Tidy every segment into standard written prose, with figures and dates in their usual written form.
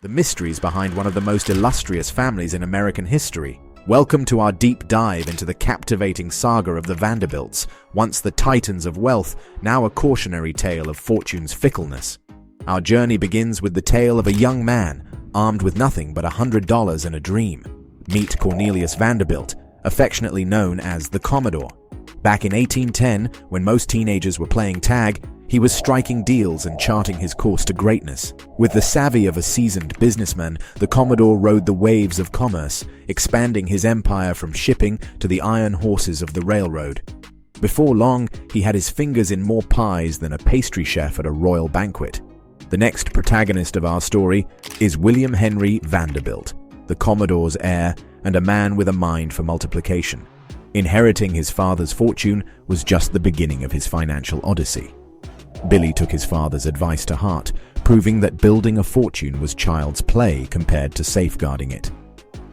the mysteries behind one of the most illustrious families in American history. Welcome to our deep dive into the captivating saga of the Vanderbilts, once the titans of wealth, now a cautionary tale of fortune's fickleness. Our journey begins with the tale of a young man, armed with nothing but $100 and a dream. Meet Cornelius Vanderbilt, affectionately known as the Commodore. Back in 1810, when most teenagers were playing tag, he was striking deals and charting his course to greatness. With the savvy of a seasoned businessman, the Commodore rode the waves of commerce, expanding his empire from shipping to the iron horses of the railroad. Before long, he had his fingers in more pies than a pastry chef at a royal banquet. The next protagonist of our story is William Henry Vanderbilt, the Commodore's heir and a man with a mind for multiplication. Inheriting his father's fortune was just the beginning of his financial odyssey. Billy took his father's advice to heart, proving that building a fortune was child's play compared to safeguarding it.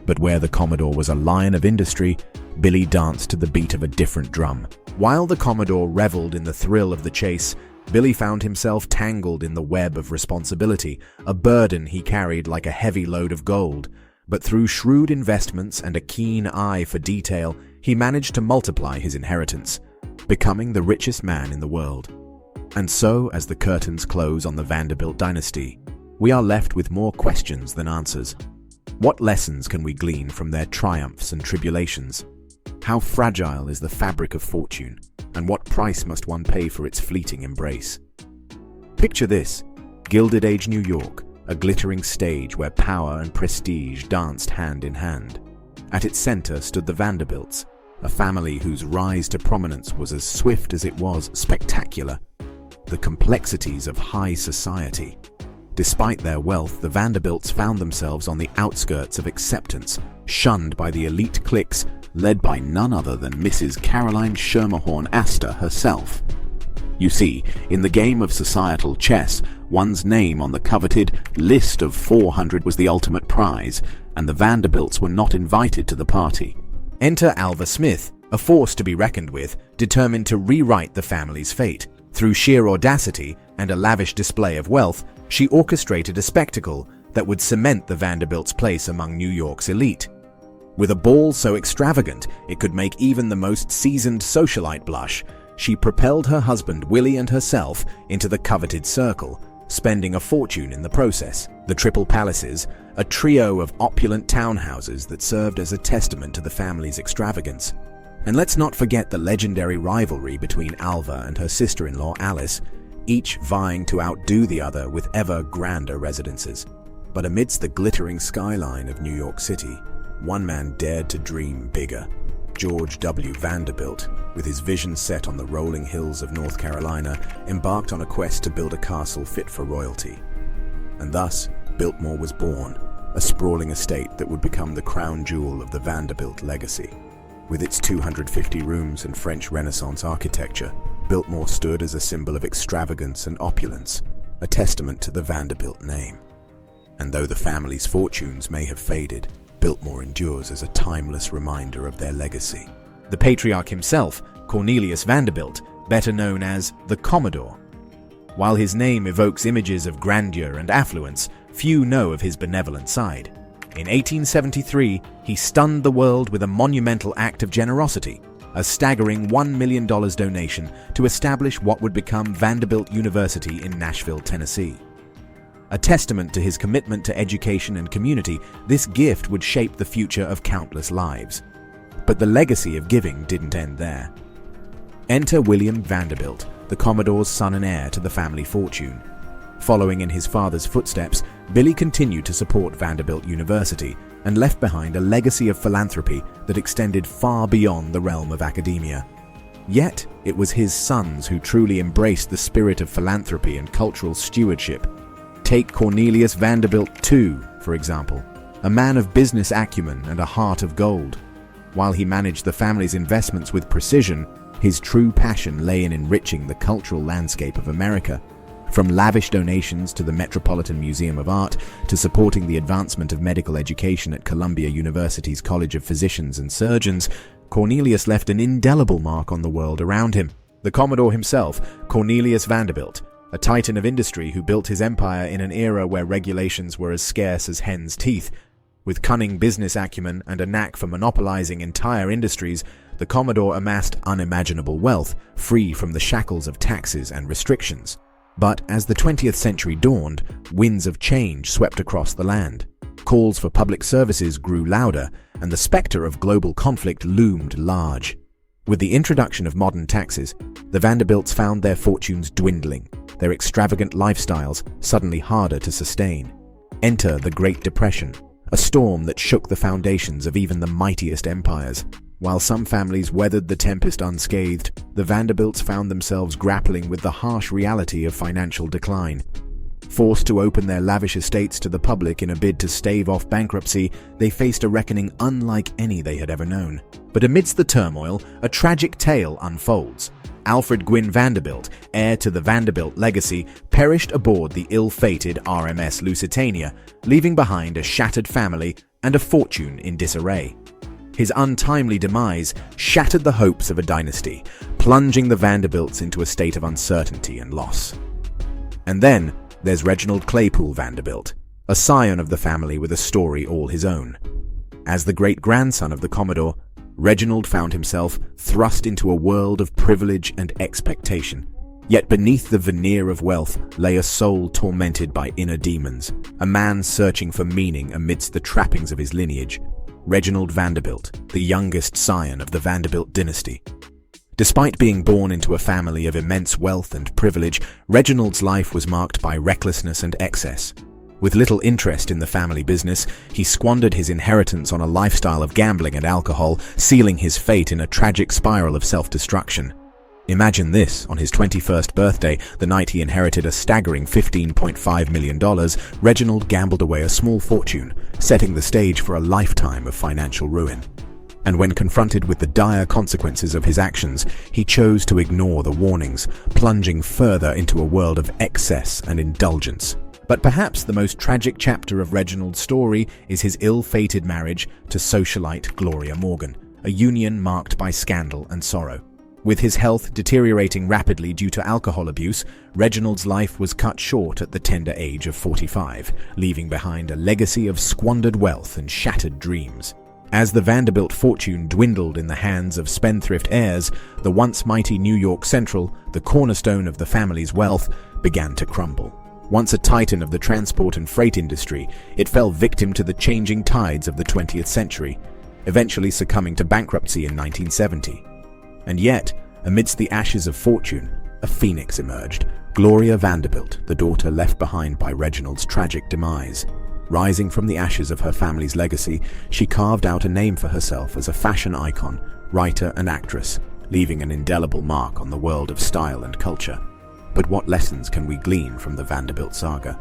But where the Commodore was a lion of industry, Billy danced to the beat of a different drum. While the Commodore reveled in the thrill of the chase, Billy found himself tangled in the web of responsibility, a burden he carried like a heavy load of gold. But through shrewd investments and a keen eye for detail, he managed to multiply his inheritance, becoming the richest man in the world. And so, as the curtains close on the Vanderbilt Dynasty, we are left with more questions than answers. What lessons can we glean from their triumphs and tribulations? How fragile is the fabric of fortune, and what price must one pay for its fleeting embrace? Picture this: Gilded Age New York, a glittering stage where power and prestige danced hand in hand. At its center stood the Vanderbilts, a family whose rise to prominence was as swift as it was spectacular. The complexities of high society. Despite their wealth, the Vanderbilts found themselves on the outskirts of acceptance, shunned by the elite cliques led by none other than Mrs. Caroline Schermerhorn Astor herself. You see, in the game of societal chess, one's name on the coveted list of 400 was the ultimate prize, and the Vanderbilts were not invited to the party. Enter Alva Smith, a force to be reckoned with, determined to rewrite the family's fate. Through sheer audacity and a lavish display of wealth, she orchestrated a spectacle that would cement the Vanderbilts' place among New York's elite. With a ball so extravagant it could make even the most seasoned socialite blush, she propelled her husband Willie and herself into the coveted circle, spending a fortune in the process. The Triple Palaces, a trio of opulent townhouses that served as a testament to the family's extravagance. And let's not forget the legendary rivalry between Alva and her sister-in-law Alice, each vying to outdo the other with ever grander residences. But amidst the glittering skyline of New York City, one man dared to dream bigger. George W. Vanderbilt, with his vision set on the rolling hills of North Carolina, embarked on a quest to build a castle fit for royalty. And thus, Biltmore was born, a sprawling estate that would become the crown jewel of the Vanderbilt legacy. With its 250 rooms and French Renaissance architecture, Biltmore stood as a symbol of extravagance and opulence, a testament to the Vanderbilt name. And though the family's fortunes may have faded, Biltmore endures as a timeless reminder of their legacy. The patriarch himself, Cornelius Vanderbilt, better known as the Commodore. While his name evokes images of grandeur and affluence, few know of his benevolent side. In 1873, he stunned the world with a monumental act of generosity, a staggering $1 million donation to establish what would become Vanderbilt University in Nashville, Tennessee. A testament to his commitment to education and community, this gift would shape the future of countless lives. But the legacy of giving didn't end there. Enter William Vanderbilt, the Commodore's son and heir to the family fortune. Following in his father's footsteps, Billy continued to support Vanderbilt University and left behind a legacy of philanthropy that extended far beyond the realm of academia. Yet, it was his sons who truly embraced the spirit of philanthropy and cultural stewardship. Take Cornelius Vanderbilt II, for example, a man of business acumen and a heart of gold. While he managed the family's investments with precision, his true passion lay in enriching the cultural landscape of America. From lavish donations to the Metropolitan Museum of Art to supporting the advancement of medical education at Columbia University's College of Physicians and Surgeons, Cornelius left an indelible mark on the world around him. The Commodore himself, Cornelius Vanderbilt, a titan of industry who built his empire in an era where regulations were as scarce as hen's teeth. With cunning business acumen and a knack for monopolizing entire industries, the Commodore amassed unimaginable wealth, free from the shackles of taxes and restrictions. But as the 20th century dawned, winds of change swept across the land. Calls for public services grew louder, and the specter of global conflict loomed large. With the introduction of modern taxes, the Vanderbilts found their fortunes dwindling, their extravagant lifestyles suddenly harder to sustain. Enter the Great Depression, a storm that shook the foundations of even the mightiest empires. While some families weathered the tempest unscathed, the Vanderbilts found themselves grappling with the harsh reality of financial decline. Forced to open their lavish estates to the public in a bid to stave off bankruptcy, they faced a reckoning unlike any they had ever known. But amidst the turmoil, a tragic tale unfolds. Alfred Gwynne Vanderbilt, heir to the Vanderbilt legacy, perished aboard the ill-fated RMS Lusitania, leaving behind a shattered family and a fortune in disarray. His untimely demise shattered the hopes of a dynasty, plunging the Vanderbilts into a state of uncertainty and loss. And then there's Reginald Claypool Vanderbilt, a scion of the family with a story all his own. As the great-grandson of the Commodore, Reginald found himself thrust into a world of privilege and expectation. Yet beneath the veneer of wealth lay a soul tormented by inner demons, a man searching for meaning amidst the trappings of his lineage. Reginald Vanderbilt, the youngest scion of the Vanderbilt Dynasty. Despite being born into a family of immense wealth and privilege, Reginald's life was marked by recklessness and excess. With little interest in the family business, he squandered his inheritance on a lifestyle of gambling and alcohol, sealing his fate in a tragic spiral of self-destruction. Imagine this: on his 21st birthday, the night he inherited a staggering $15.5 million, Reginald gambled away a small fortune, setting the stage for a lifetime of financial ruin. And when confronted with the dire consequences of his actions, he chose to ignore the warnings, plunging further into a world of excess and indulgence. But perhaps the most tragic chapter of Reginald's story is his ill-fated marriage to socialite Gloria Morgan, a union marked by scandal and sorrow. With his health deteriorating rapidly due to alcohol abuse, Reginald's life was cut short at the tender age of 45, leaving behind a legacy of squandered wealth and shattered dreams. As the Vanderbilt fortune dwindled in the hands of spendthrift heirs, the once mighty New York Central, the cornerstone of the family's wealth, began to crumble. Once a titan of the transport and freight industry, it fell victim to the changing tides of the 20th century, eventually succumbing to bankruptcy in 1970. And yet, amidst the ashes of fortune, a phoenix emerged, Gloria Vanderbilt, the daughter left behind by Reginald's tragic demise. Rising from the ashes of her family's legacy, she carved out a name for herself as a fashion icon, writer and actress, leaving an indelible mark on the world of style and culture. But what lessons can we glean from the Vanderbilt saga?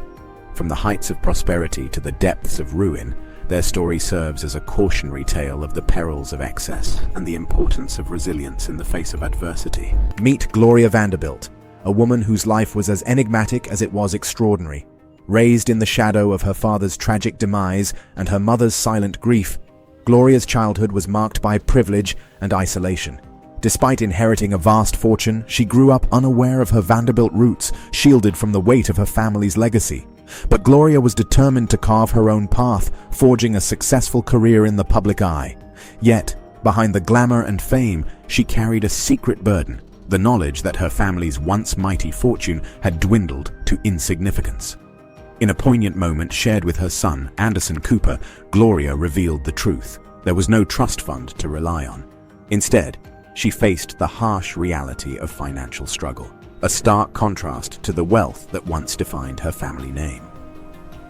From the heights of prosperity to the depths of ruin, their story serves as a cautionary tale of the perils of excess and the importance of resilience in the face of adversity. Meet Gloria Vanderbilt, a woman whose life was as enigmatic as it was extraordinary. Raised in the shadow of her father's tragic demise and her mother's silent grief, Gloria's childhood was marked by privilege and isolation. Despite inheriting a vast fortune, she grew up unaware of her Vanderbilt roots, shielded from the weight of her family's legacy. But Gloria was determined to carve her own path, forging a successful career in the public eye. Yet, behind the glamour and fame, she carried a secret burden, the knowledge that her family's once mighty fortune had dwindled to insignificance. In a poignant moment shared with her son, Anderson Cooper, Gloria revealed the truth. There was no trust fund to rely on. Instead, she faced the harsh reality of financial struggle, a stark contrast to the wealth that once defined her family name.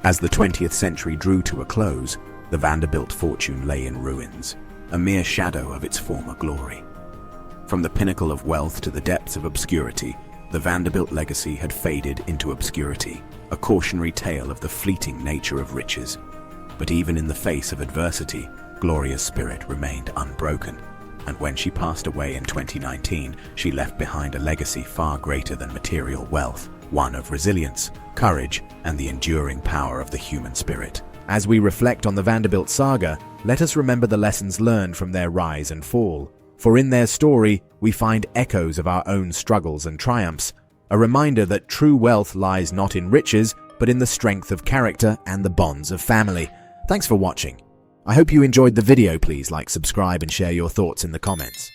As the 20th century drew to a close, the Vanderbilt fortune lay in ruins, a mere shadow of its former glory. From the pinnacle of wealth to the depths of obscurity, the Vanderbilt legacy had faded into obscurity, a cautionary tale of the fleeting nature of riches. But even in the face of adversity, Gloria's spirit remained unbroken. And when she passed away in 2019, she left behind a legacy far greater than material wealth, one of resilience, courage, and the enduring power of the human spirit. As we reflect on the Vanderbilt saga, let us remember the lessons learned from their rise and fall. For in their story, we find echoes of our own struggles and triumphs, A reminder that true wealth lies not in riches, but in the strength of character and the bonds of family. Thanks for watching. I hope you enjoyed the video. Please like, subscribe, and share your thoughts in the comments.